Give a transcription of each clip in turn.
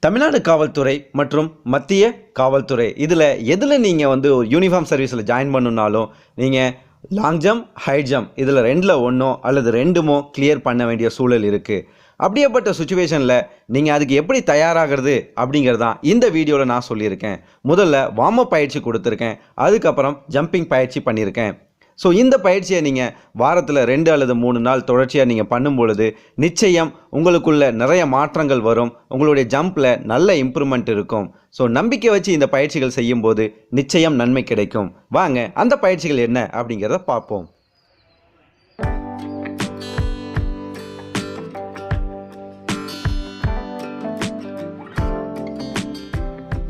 தமிழ்நாடு காவல்துறை மற்றும் மத்திய காவல்துறை எதில் நீங்கள் வந்து ஒரு யூனிஃபார்ம் சர்வீஸில் ஜாயின் பண்ணணுன்னாலும் நீங்கள் லாங் ஜம்ப், ஹை ஜம்ப் இதில் ரெண்டில் ஒன்றோ அல்லது ரெண்டுமோ கிளியர் பண்ண வேண்டிய சூழல் இருக்குது. அப்படியேப்பட்ட சுச்சுவேஷனில் நீங்கள் அதுக்கு எப்படி தயாராகிறது அப்படிங்கிறது தான் இந்த வீடியோவில் நான் சொல்லியிருக்கேன். முதல்ல வார்ம் அப் பயிற்சி கொடுத்துருக்கேன், அதுக்கப்புறம் ஜம்பிங் பயிற்சி பண்ணியிருக்கேன். ஸோ இந்த பயிற்சியை நீங்கள் வாரத்தில் 2 அல்லது 3 நாள் தொடர்ச்சியாக நீங்கள் பண்ணும் பொழுது நிச்சயம் உங்களுக்குள்ள நிறைய மாற்றங்கள் வரும். உங்களுடைய ஜம்பில் நல்ல இம்ப்ரூவ்மெண்ட் இருக்கும். ஸோ நம்பிக்கை வச்சு இந்த பயிற்சிகள் செய்யும்போது நிச்சயம் நன்மை கிடைக்கும். வாங்க அந்த பயிற்சிகள் என்ன அப்படிங்கிறத பார்ப்போம்.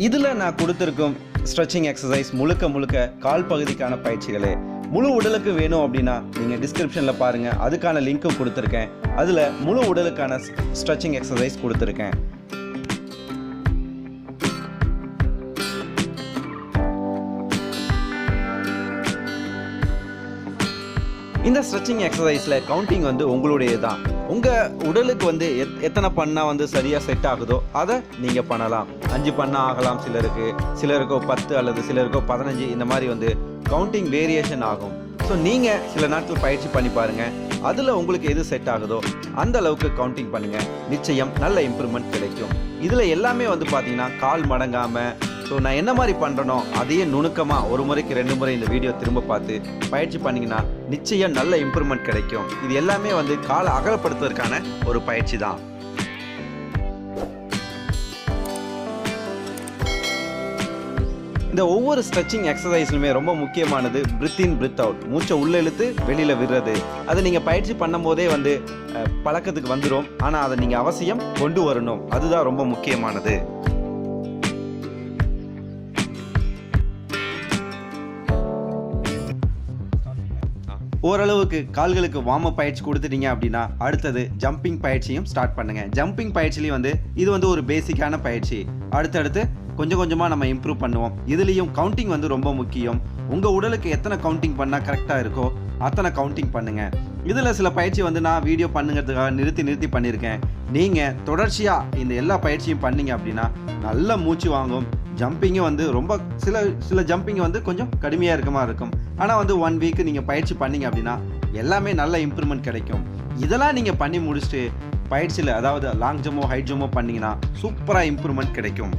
இதில் நான் கொடுத்துருக்கும் ஸ்ட்ரெச்சிங் எக்ஸசைஸ் முழுக்க கால் பகுதிக்கான பயிற்சிகளே. முழு உடலுக்கு வேணும் அப்படின்னா நீங்கள் டிஸ்கிரிப்ஷனில் பாருங்கள், அதுக்கான லிங்க்கும் கொடுத்துருக்கேன். அதில் முழு உடலுக்கான ஸ்ட்ரெச்சிங் எக்ஸசைஸ் கொடுத்துருக்கேன். இந்த ஸ்ட்ரெச்சிங் எக்ஸசைஸில் கவுண்டிங் வந்து உங்களுடைய தான். உங்கள் உடலுக்கு வந்து எத்தனை பண்ணால் வந்து சரியாக செட் ஆகுதோ அதை நீங்கள் பண்ணலாம். 5 பண்ணால் ஆகலாம் சிலருக்கோ 10 அல்லது சிலருக்கோ 15, இந்த மாதிரி வந்து கவுண்டிங் வேரியேஷன் ஆகும். ஸோ நீங்கள் சில நாட்கள் பயிற்சி பண்ணி பாருங்கள், அதில் உங்களுக்கு எது செட் ஆகுதோ அந்த அளவுக்கு கவுண்டிங் பண்ணுங்கள். நிச்சயம் நல்ல இம்ப்ரூவ்மெண்ட் கிடைக்கும். இதில் எல்லாமே வந்து பார்த்தீங்கன்னா கால் மடங்காமல், ஸோ நான் என்ன மாதிரி பண்ணுறனோ அதையே நுணுக்கமாக 1 முறைக்கு 2 முறை இந்த வீடியோ திரும்ப பார்த்து பயிற்சி பண்ணிங்கன்னா நிச்சயம் நல்ல இம்ப்ரூவ்மெண்ட் கிடைக்கும். இது எல்லாமே வந்து காலை அகலப்படுத்துவதற்கான ஒரு பயிற்சி தான். இந்த ஒவ்வொரு ஸ்ட்ரெச்சிங் எக்ஸசைஸ்லுமே ரொம்ப முக்கியமானது பிரித் இன் பிரித் அவுட். மூச்சை உள்ளே இழுத்து வெளியில் விடுறது. அதை நீங்கள் பயிற்சி பண்ணும் போதே வந்து பழக்கத்துக்கு வந்துடும். ஆனால் அதை நீங்கள் அவசியம் கொண்டு வரணும். அதுதான் ரொம்ப முக்கியமானது. ஓரளவுக்கு கால்களுக்கு வார்ம் அப் பயிற்சி கொடுத்துட்டீங்க அப்படின்னா அடுத்தது ஜம்பிங் பயிற்சியும் ஸ்டார்ட் பண்ணுங்கள். ஜம்பிங் பயிற்சிலையும் வந்து இது வந்து ஒரு பேசிக்கான பயிற்சி. அடுத்தடுத்து கொஞ்சம் கொஞ்சமாக நம்ம இம்ப்ரூவ் பண்ணுவோம். இதுலேயும் கவுண்டிங் வந்து ரொம்ப முக்கியம். உங்கள் உடலுக்கு எத்தனை கவுண்டிங் பண்ணால் கரெக்டாக இருக்கோ அத்தனை கவுண்டிங் பண்ணுங்கள். இதில் சில பயிற்சி வந்து நான் வீடியோ பண்ணுங்கிறதுக்காக நிறுத்தி பண்ணியிருக்கேன். நீங்கள் தொடர்ச்சியாக இந்த எல்லா பயிற்சியும் பண்ணிங்க அப்படின்னா நல்ல மூச்சு வாங்கும். ஜம்பிங்கும் வந்து ரொம்ப சில ஜம்பிங் வந்து கொஞ்சம் கடுமையாக இருக்க மாதிரி இருக்கும். ஆனால் வந்து 1 வீக் நீங்கள் பயிற்சி பண்ணிங்க அப்படின்னா எல்லாமே நல்ல இம்ப்ரூவ்மெண்ட் கிடைக்கும். இதெல்லாம் நீங்கள் பண்ணி முடிச்சுட்டு பயிற்சியில் அதாவது லாங் ஜம்போ ஹை ஜம்போ பண்ணிங்கன்னா சூப்பராக இம்ப்ரூவ்மெண்ட் கிடைக்கும்.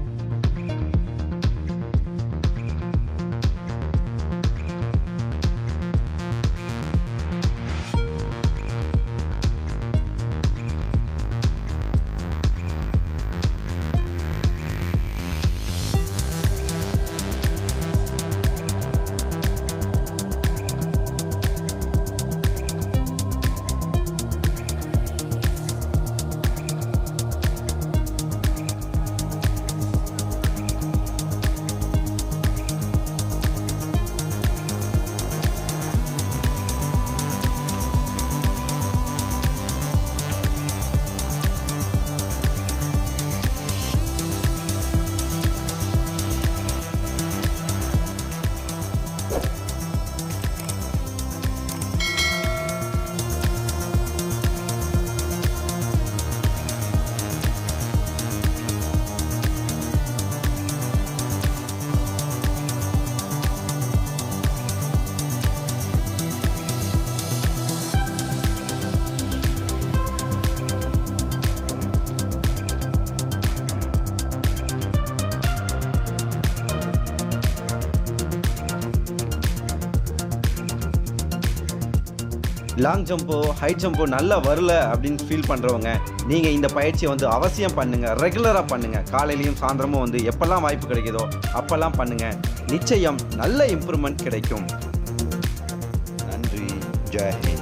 லாங் ஜம்போ ஹை ஜம்போ நல்லா வரல அப்படின்னு ஃபீல் பண்ணுறவங்க நீங்கள் இந்த பயிற்சியை வந்து அவசியம் பண்ணுங்கள். ரெகுலராக பண்ணுங்கள். காலையிலையும் சாயந்தரமும் வந்து எப்போல்லாம் வாய்ப்பு கிடைக்குதோ அப்போல்லாம் பண்ணுங்கள். நிச்சயம் நல்ல இம்ப்ரூவ்மெண்ட் கிடைக்கும். நன்றி. ஜெய் ஹிந்த்.